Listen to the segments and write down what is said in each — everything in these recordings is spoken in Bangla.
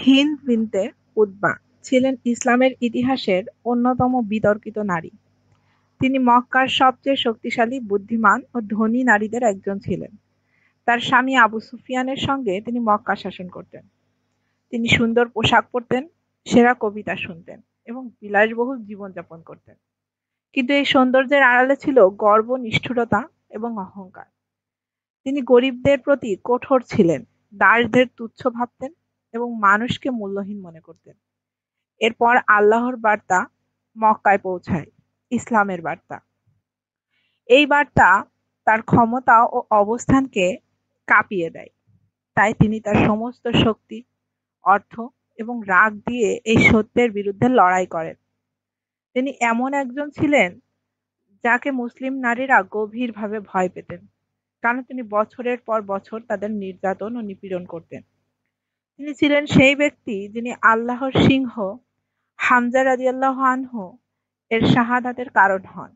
হিন্দ বিনতে উতবা ছিলেন ইসলামের ইতিহাসের অন্যতম বিতর্কিত নারী। তিনি মক্কার সবচেয়ে শক্তিশালী, বুদ্ধিমান ও ধনী নারীদের একজন ছিলেন। তার স্বামী আবু সুফিয়ানের সঙ্গে তিনি মক্কা শাসন করতেন। তিনি সুন্দর পোশাক পরতেন, সেরা কবিতা শুনতেন এবং বিলাসবহুল জীবনযাপন করতেন। কিন্তু এই সৌন্দর্যের আড়ালে ছিল গর্ব, নিষ্ঠুরতা এবং অহংকার। তিনি গরিবদের প্রতি কঠোর ছিলেন, দাসদের তুচ্ছ ভাবতেন এবং মানুষকে মূল্যহীন মনে করতেন। এরপর আল্লাহর বার্তা মক্কায় পৌঁছায়, ইসলামের বার্তা। এই বার্তা তার ক্ষমতা ও অবস্থানকে কাঁপিয়ে দেয়। তাই তিনি তার সমস্ত শক্তি, অর্থ এবং রাগ দিয়ে এই সত্যের বিরুদ্ধে লড়াই করেন। তিনি এমন একজন ছিলেন যাকে মুসলিম নারীরা গভীরভাবে ভয় পেতেন, কারণ তিনি বছরের পর বছর তাদের নির্যাতন ও নিপীড়ন করতেন। তিনি ছিলেন সেই ব্যক্তি যিনি আল্লাহর সিংহ হামজা রাদিয়াল্লাহু আনহু এর শাহাদাতের কারণ হন।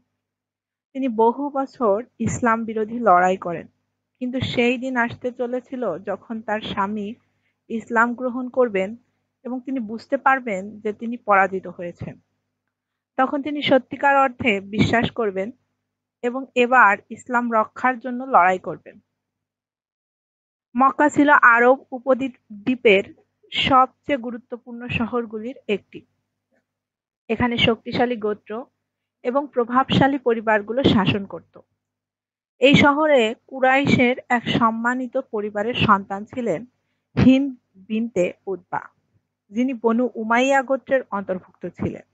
তিনি বহু বছর ইসলাম বিরোধী লড়াই করেন, কিন্তু সেই দিন আসতে চলেছিল যখন তার স্বামী ইসলাম গ্রহণ করবেন এবং তিনি বুঝতে পারবেন যে তিনি পরাজিত হয়েছেন। তখন তিনি সত্যিকার অর্থে বিশ্বাস করবেন এবং এবার ইসলাম রক্ষার জন্য লড়াই করবেন। মক্কা ছিল আরব উপদ্বীপের সবচেয়ে গুরুত্বপূর্ণ শহরগুলির একটি। এখানে শক্তিশালী গোত্র এবং প্রভাবশালী পরিবারগুলো শাসন করত। এই শহরে কুরাইশের এক সম্মানিত পরিবারের সন্তান ছিলেন হিন্দ বিনতে উতবা, যিনি বনু উমাইয়া গোত্রের অন্তর্ভুক্ত ছিলেন।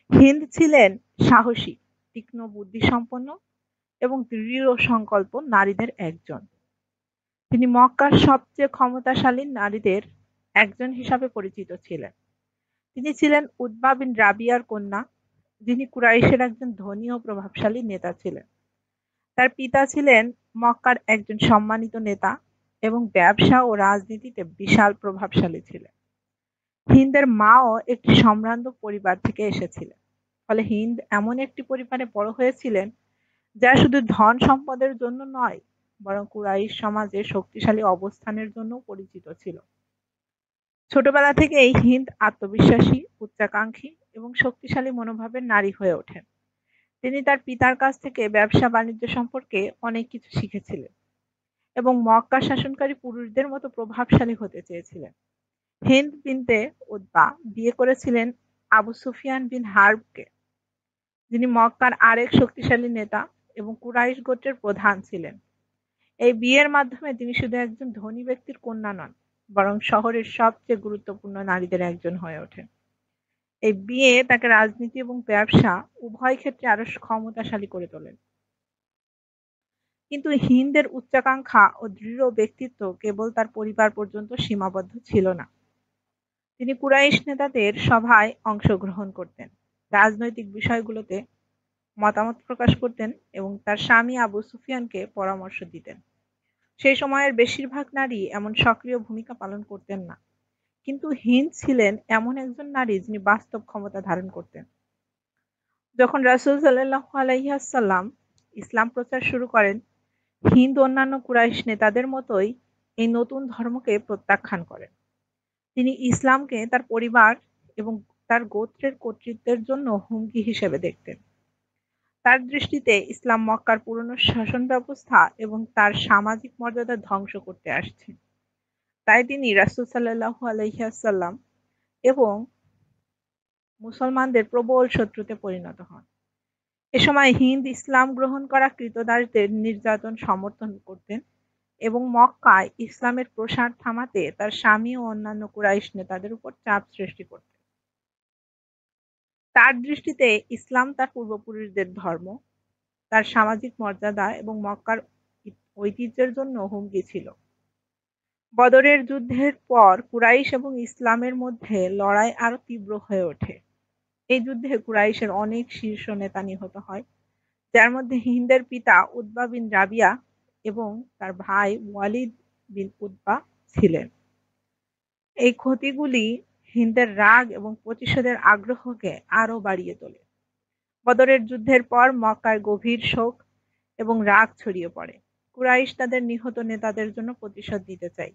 হিন্দ ছিলেন সাহসী, তীক্ষ্ণ বুদ্ধিসম্পন্ন এবং দৃঢ় সংকল্প নারীদের একজন। তিনি মক্কার সবচেয়ে ক্ষমতাশালী নারীদের একজন হিসাবে পরিচিত ছিলেন। তিনি ছিলেন উতবা বিন রাবিয়ার কন্যা, যিনি কুরাইশের একজন ধনী ও প্রভাবশালী নেতা ছিলেন। তার পিতা ছিলেন মক্কার একজন সম্মানিত নেতা এবং ব্যবসা ও রাজনীতিতে বিশাল প্রভাবশালী ছিলেন। হিন্দের মাও একটি সম্ভ্রান্ত পরিবার থেকে এসেছিলেন। ফলে হিন্দ এমন একটি পরিবারে বড় হয়েছিলেন যা শুধু ধন সম্পদের জন্য নয়, বরং কুরাইশ সমাজে শক্তিশালী অবস্থানের জন্য পরিচিত ছিল। ছোটবেলা থেকেই হিন্দ আত্মবিশ্বাসী, উচ্চাকাঙ্ক্ষী এবং শক্তিশালী মনোভাবের নারী হয়ে ওঠেন। তিনি তার পিতার কাছ থেকে ব্যবসা-বাণিজ্য সম্পর্কে অনেক কিছু শিখেছিলেন এবং মক্কা শাসনকারী পুরুষদের মতো প্রভাবশালী হতে চেয়েছিলেন। হিন্দ বিনতে উতবা বিয়ে করেছিলেন আবু সুফিয়ান বিন হার্বকে, যিনি মক্কার আরেক শক্তিশালী নেতা এবং কুরাইশ গোত্রের প্রধান ছিলেন। এই বিয়ের মাধ্যমে তিনি শুধু একজন ধনী ব্যক্তির কন্যা নন, বরং শহরের সবচেয়ে গুরুত্বপূর্ণ নারীদের একজন হয়ে ওঠেন। এই বিয়ে তাকে রাজনীতি এবং ব্যবসা উভয় ক্ষেত্রে আরো ক্ষমতাশালী করে তোলেন। কিন্তু হিন্দের উচ্চাকাঙ্ক্ষা ও দৃঢ় ব্যক্তিত্ব কেবল তার পরিবার পর্যন্ত সীমাবদ্ধ ছিল না। তিনি কুরাইশ নেতাদের সভায় অংশগ্রহণ করতেন, রাজনৈতিক বিষয়গুলোতে মতামত প্রকাশ করতেন এবং তার স্বামী আবু সুফিয়ানকে পরামর্শ দিতেন। সেই সময়ের বেশিরভাগ নারী এমন সক্রিয় ভূমিকা পালন করতেন না, কিন্তু হিন্দ ছিলেন এমন একজন নারী যিনি বাস্তব ক্ষমতা ধারণ করতেন। যখন রাসূল সাল্লাল্লাহু আলাইহি ওয়াসাল্লাম ইসলাম প্রচার শুরু করেন, হিন্দ অন্যান্য কুরাইশ নেতাদের মতোই এই নতুন ধর্মকে প্রত্যাখ্যান করেন। তিনি ইসলামকে তার পরিবার এবং তার গোত্রের কর্তৃত্বের জন্য হুমকি হিসেবে দেখতেন। তার দৃষ্টিতে ইসলাম মক্কার পুরনো শাসন ব্যবস্থা এবং তার সামাজিক মর্যাদা ধ্বংস করতে আসছে। তাই তিনি রাসূল সাল্লাল্লাহু আলাইহি ওয়াসাল্লাম এবং মুসলমানদের প্রবল শত্রুতে পরিণত হন। এ সময় হিন্দ ইসলাম গ্রহণ করা ক্রীতদাসদের নির্যাতন সমর্থন করতেন এবং মক্কায় ইসলামের প্রসার থামাতে তার স্বামী ও অন্যান্য কুরাইশ নেতাদের উপর চাপ সৃষ্টি করতেন। তার দৃষ্টিতে ইসলাম তার পূর্বপুরুষদের ধর্ম, তার সামাজিক মর্যাদা এবং মক্কার ঐতিহ্যের জন্য হুমকি ছিল। বদরের যুদ্ধের পর কুরাইশ এবং ইসলামের মধ্যে লড়াই আরো তীব্র হয়ে ওঠে। এই যুদ্ধে কুরাইশের অনেক শীর্ষ নেতা নিহত হয়, যার মধ্যে হিন্দের পিতা উতবা বিন রাবিয়া এবং তার ভাই ওয়ালিদ বিন উতবা ছিলেন। এই ক্ষতিগুলি হিন্দের রাগ এবং প্রতিশোধের আগ্রহকে আরো বাড়িয়ে তোলে। বদরের যুদ্ধের পর মক্কায় গভীর শোক এবং রাগ ছড়িয়ে পড়ে। কুরাইশ তাদের নিহত নেতাদের জন্য প্রতিশোধ নিতে চায়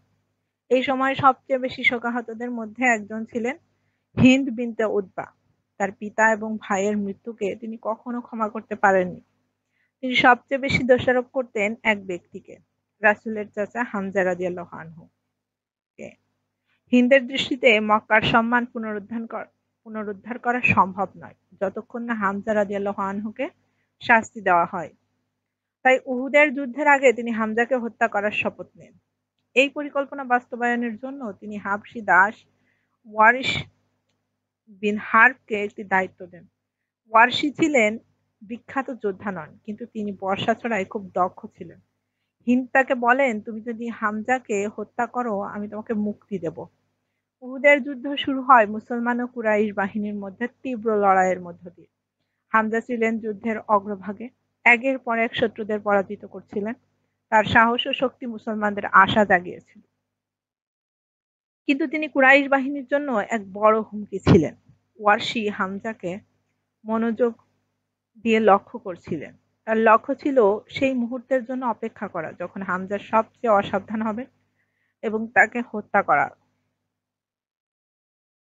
এই সময় সবচেয়ে বেশি শোকাহতদের মধ্যে একজন ছিলেন হিন্দ বিনতে উতবা। তার পিতা এবং ভাইয়ের মৃত্যুকে তিনি কখনো ক্ষমা করতে পারেননি। তিনি সবচেয়ে বেশি দোষারোপ করতেন এক ব্যক্তিকে, রাসূলের চাচা হামজা রাদিয়াল্লাহু আনহু কে। হিন্দের দৃষ্টিতে মক্কার সম্মান পুনরুদ্ধার করা সম্ভব নয় যতক্ষণ না হামজা রাদিয়াল্লাহু আনহুকে শাস্তি দেওয়া হয়। তাই উহুদের যুদ্ধের আগে তিনি হামজাকে হত্যা করার শপথ নেন। এই পরিকল্পনা বাস্তবায়নের জন্য তিনি হাবশী দাস ওয়ারিশ বিন হার্বকে একটি দায়িত্ব দেন। ওয়ারশি ছিলেন বিখ্যাত যোদ্ধা নন, কিন্তু তিনি বর্শা চড়ায় খুব দক্ষ ছিলেন। হিন্দ তাকে বলেন, তুমি যদি হামজাকে হত্যা করো আমি তোমাকে মুক্তি দেব। উহুদের যুদ্ধ শুরু হয় মুসলমান ও কুরাইশ বাহিনীর মধ্যে তীব্র লড়াইয়ের মধ্য দিয়ে। হামজা ছিলেন যুদ্ধের অগ্রভাগে, একের পর এক শত্রুদের পরাজিত করছিলেন। তার সাহস ও শক্তি মুসলমানদের আশা জাগিয়েছিল, কিন্তু তিনি কুরাইশ বাহিনীর জন্য এক বড় হুমকি ছিলেন। ওয়ারশি হামজাকে মনোযোগ দিয়ে লক্ষ্য করছিলেন। তার লক্ষ্য ছিল সেই মুহূর্তের জন্য অপেক্ষা করা যখন হামজা সবচেয়ে অসাবধান হবে এবং তাকে হত্যা করা।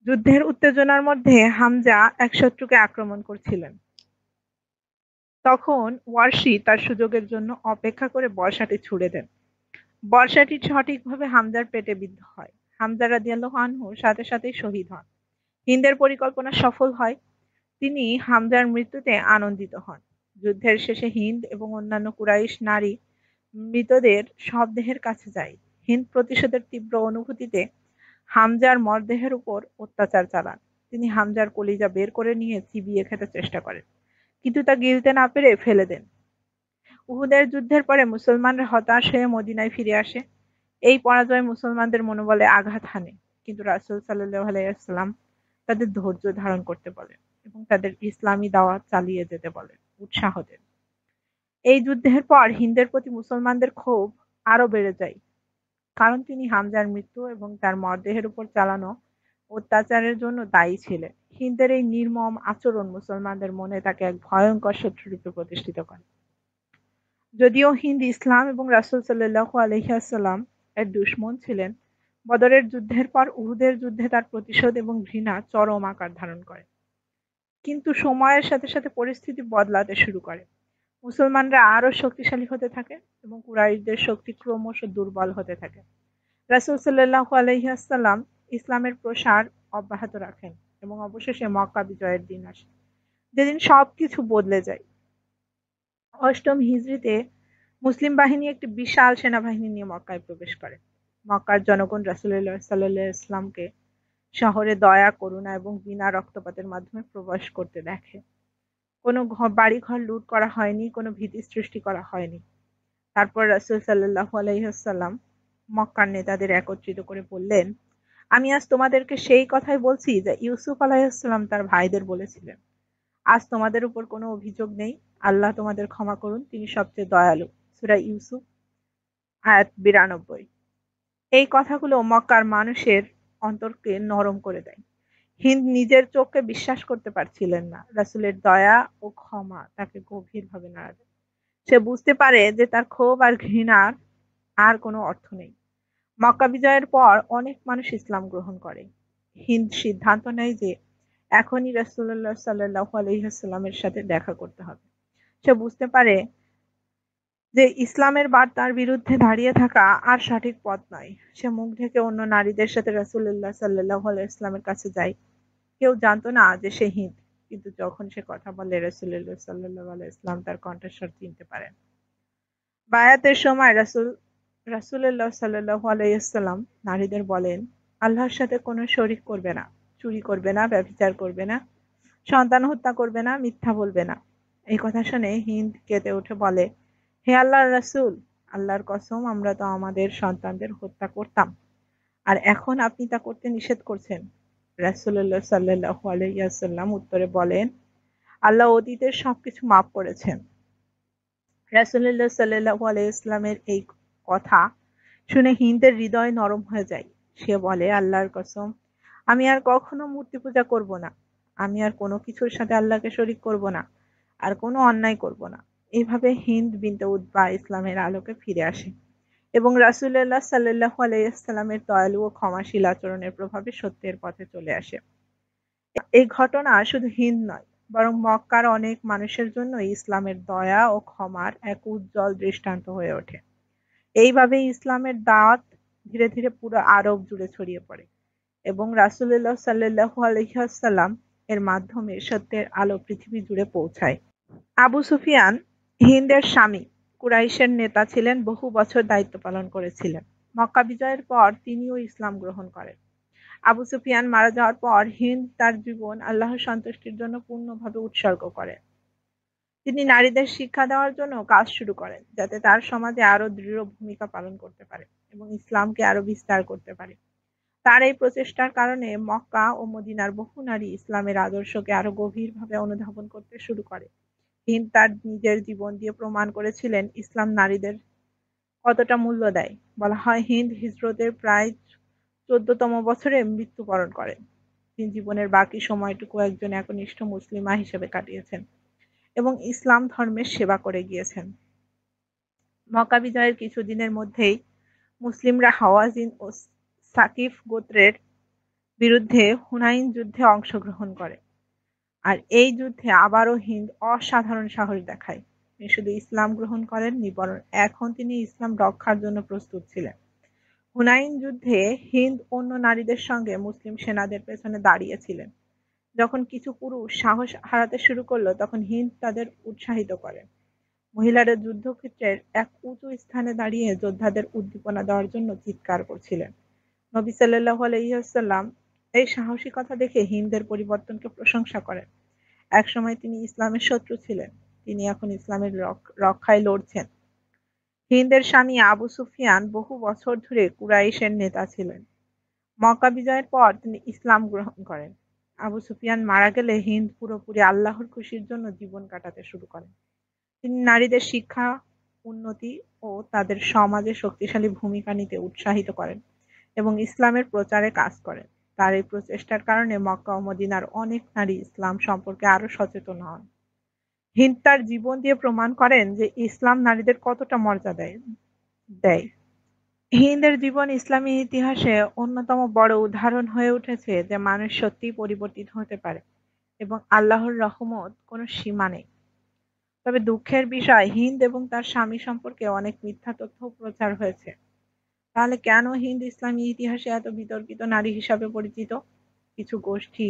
যুদ্ধের উত্তেজনার মধ্যে হামজা এক শত্রুকে আক্রমণ করছিলেন। তখন ওয়ারশি তার সুযোগের জন্য অপেক্ষা করে বর্শাটি ছুড়ে দেন। বর্শাটি সঠিকভাবে হামজার পেটে বিদ্ধ হয়। হামজা রাদিয়াল্লাহু আনহু সাথে সাথেই শহীদ হন। হিন্দের পরিকল্পনা সফল হয়। তিনি হামজার মৃত্যুতে আনন্দিত হন। যুদ্ধের শেষে হিন্দ এবং অন্যান্য কুরাইশ নারী মৃতদের শবদেহের কাছে যায়। হিন্দ প্রতিশোধের তীব্র অনুভূতিতে হামজার মরদেহের উপর অত্যাচার চালান। তিনি হামজার কলিজা বের করে নিয়ে চিবিয়ে খেতে চেষ্টা করেন, কিন্তু তা গিলতে না পেরে ফেলে দেন। উহুদের যুদ্ধের পরে মুসলমানরা হতাশ হয়ে মদিনায় ফিরে আসে। এই পরাজয় মুসলমানদের মনোবলে আঘাত হানে, কিন্তু রাসূল সাল্লাল্লাহু আলাইহি ওয়াসাল্লাম তাদের ধৈর্য ধারণ করতে বলেন এবং তাদের ইসলামী দাওয়াত চালিয়ে যেতে বলেন, উৎসাহ দেন। এই যুদ্ধের পর হিন্দের প্রতি মুসলমানদের ক্ষোভ আরো বেড়ে যায়, কারণ তিনি হামজার মৃত্যু এবং তার মরদেহের উপর চালানো অত্যাচারের জন্য দায়ী ছিলেন। হিন্দের এই নির্মম আচরণ মুসলমানদের মনে তাকে এক ভয়ঙ্কর শত্রুরূপে প্রতিষ্ঠিত করে। যদিও হিন্দ ইসলাম এবং রাসূল সাল্লাল্লাহু আলাইহি ওয়াসাল্লাম এর দুশমন ছিলেন, বদরের যুদ্ধের পর উহুদের যুদ্ধে তার প্রতিশোধ এবং ঘৃণা চরম আকার ধারণ করে। কিন্তু সময়ের সাথে সাথে পরিস্থিতি বদলাতে শুরু করে। মুসলমানরা আরো শক্তিশালী হতে থাকে এবং কুরাইশদের শক্তি ক্রমশ দুর্বল হতে থাকে। রাসূল সাল্লাল্লাহু আলাইহি ওয়াসাল্লাম ইসলামের প্রসার অব্যাহত রাখেন এবং অবশেষে মক্কা বিজয়ের দিন আসে, যেদিন সবকিছু বদলে যায়। অষ্টম হিজরিতে মুসলিম বাহিনী একটি বিশাল সেনাবাহিনী নিয়ে মক্কায় প্রবেশ করে। মক্কার জনগণ রাসূলুল্লাহ সাল্লাল্লাহু আলাইহি ওয়াসাল্লামকে শহরে দয়া, করুণা এবং বিনা রক্তপাতের মাধ্যমে প্রবেশ করতে দেখে। কোনো বাড়িঘর লুট করা হয়নি, কোনো ভীতি সৃষ্টি করা হয়নি। তারপর রাসূল সাল্লাল্লাহু আলাইহি ওয়াসাল্লাম মক্কার নেতাদের একত্রিত করে বললেন, আমি আজ তোমাদেরকে সেই কথাই বলছি যা ইউসুফ আলাইহিস সালাম তার ভাইদের বলেছিলেন। আজ তোমাদের উপর কোনো অভিযোগ নেই। আল্লাহ তোমাদের ক্ষমা করুন, তিনি সবচেয়ে দয়ালু। সূরা ইউসুফ আয়াত 92। এই কথাগুলো মক্কার মানুষের অন্তরকে নরম করে দেয়। হিন্দ নিজের চোখকে বিশ্বাস করতে পারছিলেন না। রাসূলের দয়া ও ক্ষমা তাকে গভীরভাবে নাড়া দেয়। সে বুঝতে পারে যে তার ক্ষোভ আর ঘৃণার আর কোনো অর্থ নেই। মক্কা বিজয়ের পর অনেক মানুষ ইসলাম গ্রহণ করে। হিন্দ সিদ্ধান্ত নেয় যে এখনই রাসূলুল্লাহ সাল্লাল্লাহু আলাইহি ওয়াসাল্লামের সাথে দেখা করতে হবে। সে বুঝতে পারে যে ইসলামের বার্তার বিরুদ্ধে দাঁড়িয়ে থাকা আর সঠিক পথ নয়। সে মুখ ঢেকে অন্য নারীদের সাথে রাসূলুল্লাহ সাল্লাল্লাহু আলাইহি ওয়াসাল্লামের কাছে যায়। কেউ জানতো না যে সে হিন্দ, কিন্তু যখন সে কথা বলে রাসূলুল্লাহ সাল্লাল্লাহু আলাইহি ওয়াসাল্লাম তার কণ্ঠস্বর চিনতে পারেন। বায়াতের সময় রাসূলুল্লাহ সাল্লাল্লাহু আলাইহি ওয়াসাল্লাম নারীদের বলেন, আল্লাহর সাথে কোনো শরীক করবে না, চুরি করবে না, ব্যভিচার করবে না, সন্তান হত্যা করবে না, মিথ্যা বলবে না। এই কথা শুনে হিন্দ কেঁদে উঠে বলে, হে আল্লাহর রাসূল, আল্লাহর কসম আমরা তো আমাদের সন্তানদের হত্যা করতাম, আর এখন আপনি তা করতে নিষেধ করছেন। রাসূলুল্লাহ সাল্লাল্লাহু আলাইহি ওয়াসাল্লাম উত্তরে বলেন, আল্লাহ অতীতের সবকিছু মাফ করেছেন। রাসূলুল্লাহ সাল্লাল্লাহু আলাইহি ওয়াসাল্লামের এই কথা শুনে হিন্দের হৃদয় নরম হয়ে যায়। সে বলে, আল্লাহর কসম আমি আর কখনো মূর্তি পূজা করব না। আমি আর কোনো কিছুর সাথে আল্লাহকে শরীক করব না, আর কোনো অন্যায় করব না। এইভাবে হিন্দ বিনতে উতবা ইসলামের আলোকে ফিরে আসে এবং রাসূলুল্লাহ সাল্লাল্লাহু আলাইহি ওয়াসাল্লামের দয়ালু ও ক্ষমাশীল আচরণের প্রভাবে সত্যের পথে চলে আসে। এই ঘটনা শুধু হিন্দ নয়, বরং মক্কার অনেক মানুষের জন্য ইসলামের দয়া ও ক্ষমার এক উজ্জ্বল দৃষ্টান্ত হয়ে ওঠে। এইভাবেই ইসলামের দাওয়াত ধীরে ধীরে পুরো আরব জুড়ে ছড়িয়ে পড়ে এবং রাসূলুল্লাহ সাল্লাল্লাহু আলাইহি ওয়াসাল্লাম এর মাধ্যমে সত্যের আলো পৃথিবী জুড়ে পৌঁছায়। আবু সুফিয়ান হিন্দের স্বামী, কুরাইশের নেতা ছিলেন, বহু বছর দায়িত্ব পালন করেছিলেন। মক্কা বিজয়ের পর তিনিও ইসলাম গ্রহণ করেন। আবু সুফিয়ান মারা যাওয়ার পর হিন্দ তার জীবন আল্লাহর সন্তুষ্টির জন্য পূর্ণভাবে উৎসর্গ করেন। তিনি নারীদের শিক্ষা দেওয়ার জন্য কাজ শুরু করেন, যাতে তার সমাজে আরো দৃঢ় ভূমিকা পালন করতে পারে এবং ইসলামকে আরো বিস্তার করতে পারে। তার এই প্রচেষ্টার কারণে মক্কা ও মদিনার বহু নারী ইসলামের আদর্শকে আরো গভীরভাবে অনুধাবন করতে শুরু করে। হিন্দ তার নিজের জীবন দিয়ে প্রমাণ করেছিলেন ইসলাম নারীদের কতটা মূল্য দেয়। বলা হয় হিন্দ হিজরতের প্রায় 14তম বছরে মৃত্যুবরণ করেন। তিনি জীবনের বাকি সময়টুকু একজন একনিষ্ঠ মুসলিমা হিসেবে কাটিয়েছেন এবং ইসলাম ধর্মের সেবা করে গিয়েছেন। মক্কা বিজয়ের কিছুদিনের মধ্যেই মুসলিমরা হাওয়াযিন ও সাকিফ গোত্রের বিরুদ্ধে হুনাইন যুদ্ধে অংশগ্রহণ করে। আর এই যুদ্ধে আবারও হিন্দ অসাধারণ সাহস দেখায়। তিনি শুধু ইসলাম গ্রহণ করেননি, বরং এখন তিনি ইসলাম রক্ষার জন্য প্রস্তুত ছিলেন। হুনাইন যুদ্ধে হিন্দ অন্য নারীদের সঙ্গে মুসলিম সেনাদের পেছনে দাঁড়িয়েছিলেন। যখন কিছু পুরুষ সাহস হারাতে শুরু করলো, তখন হিন্দ তাদের উৎসাহিত করেন। মহিলারা যুদ্ধক্ষেত্রের এক উঁচু স্থানে দাঁড়িয়ে যোদ্ধাদের উদ্দীপনা দেওয়ার জন্য চিৎকার করছিলেন। নবী সাল্লাল্লাহু আলাইহি ওয়াসাল্লাম এই সাহসিকতা দেখে হিন্দের পরিবর্তনকে প্রশংসা করেন। একসময় তিনি ইসলামের শত্রু ছিলেন, তিনি এখন ইসলামের রক্ষায় লড়ছেন। হিন্দের স্বামী আবু সুফিয়ান বহু বছর ধরে কুরাইশের নেতা ছিলেন। মক্কা বিজয়ের পর তিনি ইসলাম গ্রহণ করেন। আবু সুফিয়ান মারা গেলে হিন্দ পুরোপুরি আল্লাহর খুশির জন্য জীবন কাটাতে শুরু করেন। তিনি নারীদের শিক্ষা, উন্নতি ও তাদের সমাজে শক্তিশালী ভূমিকা নিতে উৎসাহিত করেন এবং ইসলামের প্রচারে কাজ করেন। তার এই প্রচেষ্টার কারণে মক্কা ও মদিনার অনেক নারী ইসলাম সম্পর্কে আরো সচেতন হন। হিন্দ তার জীবন দিয়ে প্রমাণ করেন যে ইসলাম নারীদের কতটা মর্যাদা দেয়। হিন্দের জীবন ইসলামী ইতিহাসে অন্যতম বড় উদাহরণ হয়ে উঠেছে যে মানুষ সত্যিই পরিবর্তিত হতে পারে এবং আল্লাহর রহমত কোনো সীমা নেই। তবে দুঃখের বিষয়, হিন্দ এবং তার স্বামী সম্পর্কে অনেক মিথ্যা তথ্য প্রচার হয়েছে। তাহলে কেন হিন্দ ইসলামী ইতিহাসে এত বিতর্কিত নারী হিসাবে পরিচিত? কিছু গোষ্ঠী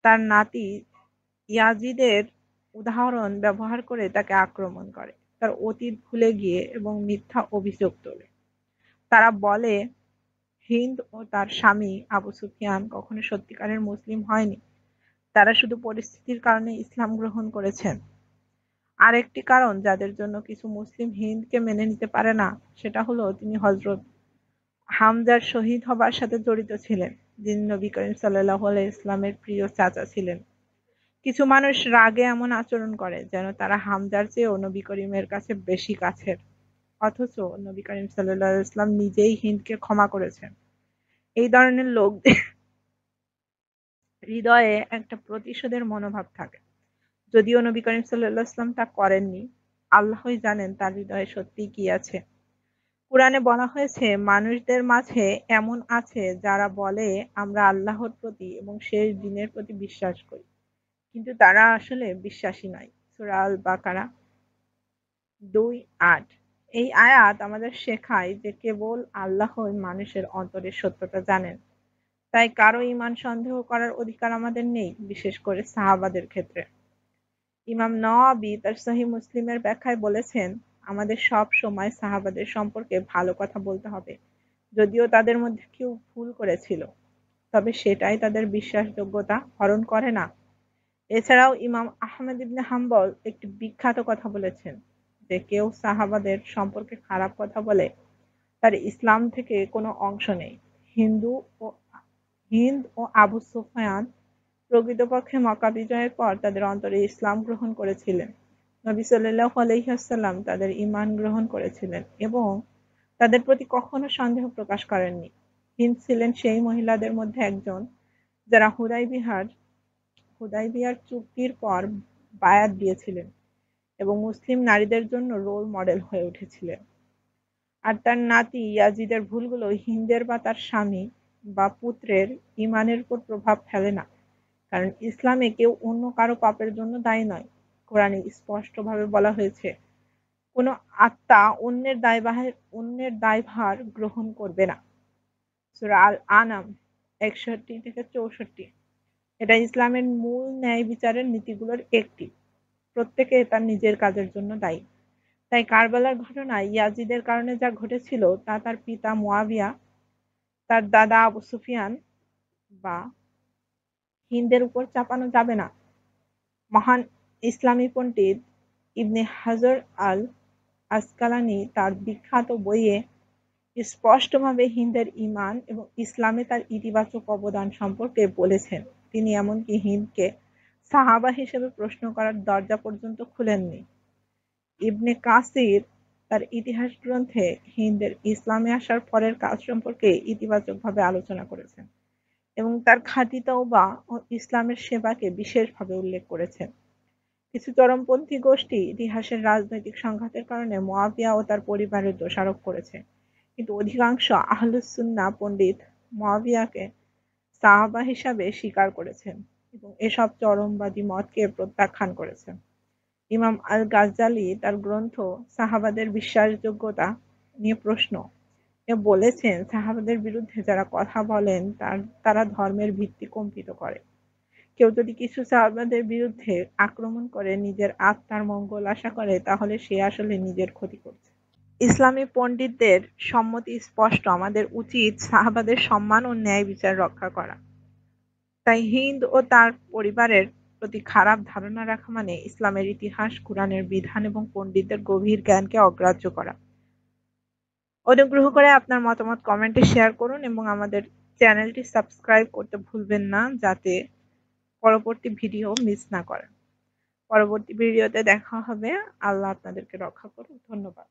তার নাতি ইয়াজিদের উদাহরণ ব্যবহার করে তাকে আক্রমণ করে, তার অতীত ভুলে গিয়ে এবং মিথ্যা অভিযোগ তোলে। তারা বলে হিন্দ ও তার স্বামী আবু সুফিয়ান কখনো সত্যিকারের মুসলিম হয়নি, তারা শুধু পরিস্থিতির কারণে ইসলাম গ্রহণ করেছেন। আরেকটি কারণ যাদের জন্য কিছু মুসলিম হিন্দকে মেনে নিতে পারে না, সেটা হলো তিনি হযরত হামজার শহীদ হবার সাথে জড়িত ছিলেন, যিনি নবী করিম সাল্লাল্লাহু আলাইহি ইসলামের প্রিয় চাচা ছিলেন। কিছু মানুষ রাগে এমন আচরণ করে যেন তারা হামজার চেয়েও নবী করিমের কাছে বেশি কাছের, অথচ নবী করিম সাল্লাল্লাহু আলাইহি ইসলাম নিজেই হিন্দকে ক্ষমা করেছেন। এই ধরনের লোকদের হৃদয়ে একটা প্রতিশোধের মনোভাব থাকে। যদিও নবী করিম সাল্লাল্লাহু আলাইহি ওয়াসাল্লাম তা করেননি, আল্লাহই জানেন তার হৃদয়ে সত্যিই কি আছে। কুরআনে বলা হয়েছে, মানুষদের মাঝে এমন আছে যারা বলে আমরা আল্লাহর প্রতি এবং শেষ দিনের প্রতি বিশ্বাস করি, কিন্তু তারা আসলে বিশ্বাসী নয়। সূরা আল বাকারা 2:8। এই আয়াত আমাদের শেখায় যে কেবল আল্লাহই মানুষের অন্তরের সত্যতা জানেন। তাই কারো ঈমান সন্দেহ করার অধিকার আমাদের নেই, বিশেষ করে সাহাবাদের ক্ষেত্রে। ইমাম নওয়াবী তার সহিহ মুসলিমের ব্যাখ্যায় বলেছেন, আমাদের সব সময় সাহাবাদের সম্পর্কে ভালো কথা বলতে হবে, যদিও তাদের মধ্যে কেউ ভুল করেছিল, তবে সেটাই তাদের বিশ্বাসযোগ্যতা হরণ করে না। এছাড়াও ইমাম আহমদ ইবনে হাম্বল একটি বিখ্যাত কথা বলেছেন যে কেউ সাহাবাদের সম্পর্কে খারাপ কথা বলে তার ইসলাম থেকে কোনো অংশ নেই। ও হিন্দ ও আবু সুফিয়ান প্রকৃতপক্ষে মক্কা বিজয়ের পর তাদের অন্তরে ইসলাম গ্রহণ করেছিলেন। নবী সাল্লাল্লাহু আলাইহি ওয়াসাল্লাম তাদের ঈমান গ্রহণ করেছিলেন এবং তাদের প্রতি কখনো সন্দেহ প্রকাশ করেননি। হিন্দ ছিলেন সেই মহিলাদের মধ্যে একজন যারা হুদাইবিয়ার চুক্তির পর বায়াত দিয়েছিলেন এবং মুসলিম নারীদের জন্য রোল মডেল হয়ে উঠেছিলেন। আর তার নাতি ইয়াজিদের ভুলগুলো হিন্দের বা তার স্বামী বা পুত্রের ঈমানের উপর প্রভাব ফেলে না, কারণ ইসলামে কেউ অন্য কারো পাপের জন্য দায়ী নয়। কোরআনে স্পষ্টভাবে বলা হয়েছে, কোনো আত্মা অন্যের দায়ভার গ্রহণ করবে না। সূরা আল-আনাম 61-64। এটা ইসলামের মূল ন্যায় বিচারের নীতিগুলোর একটি। প্রত্যেকে তার নিজের কাজের জন্য দায়ী। তাই কারবালার ঘটনায় ইয়াজিদের কারণে যা ঘটেছিল তা তার পিতা মুয়াবিয়া, তার দাদা আবু সুফিয়ান বা হিন্দের উপর চাপানো যাবে না। মহান ইসলামী পণ্ডিত ইবনে হাজর আল আসকালানি তার বিখ্যাত বইয়ে স্পষ্টভাবে হিন্দের ঈমান এবং ইসলামে তার ইতিবাচক অবদান সম্পর্কে বলেছেন। তিনি এমনকি হিন্দকে সাহাবা হিসেবে প্রশ্ন করার দরজা পর্যন্ত খুলেননি। ইবনে কাসির তার ইতিহাস গ্রন্থে হিন্দের ইসলামে আসার পরের কাজ সম্পর্কে ইতিবাচকভাবে আলোচনা করেছেন এবং তার খাঁটি তওবা ও ইসলামের সেবাকে বিশেষভাবে উল্লেখ করেছেন। কিছু চরমপন্থী গোষ্ঠী ইতিহাসের রাজনৈতিক সংঘাতের কারণে মুয়াবিয়া ও তার পরিবারের দোষারোপ করেছে, কিন্তু অধিকাংশ আহলুস সুন্নাহ পণ্ডিত মুয়াবিয়াকে সাহাবা হিসাবে স্বীকার করেছেন এবং এসব চরমবাদী মতকে প্রত্যাখ্যান করেছেন। ইমাম আল-গাজ্জালি তার গ্রন্থ সাহাবাদের বিশ্বাসযোগ্যতা নিয়ে প্রশ্ন এ বলেছেন, সাহাবাদের বিরুদ্ধে যারা কথা বলেন তারা ধর্মের ভিত্তি কম্পিত করে। কেউ যদি কিছু সাহাবাদের বিরুদ্ধে আক্রমণ করে নিজের আত্মার মঙ্গল আশা করে, তাহলে সে আসলে নিজের ক্ষতি করছে। ইসলামী পণ্ডিতদের সম্মতি স্পষ্ট, আমাদের উচিত সাহাবাদের সম্মান ও ন্যায় বিচার রক্ষা করা। তাই হিন্দ ও তার পরিবারের প্রতি খারাপ ধারণা রাখা মানে ইসলামের ইতিহাস, কুরআনের বিধান এবং পণ্ডিতদের গভীর জ্ঞানকে অগ্রাহ্য করা। অনুগ্রহ করে আপনার মতামত কমেন্টে শেয়ার করুন এবং আমাদের চ্যানেলটি সাবস্ক্রাইব করতে ভুলবেন না, যাতে পরবর্তী ভিডিও মিস না করেন। পরবর্তী ভিডিওতে দেখা হবে। আল্লাহ আপনাদেরকে রক্ষা করুন। ধন্যবাদ।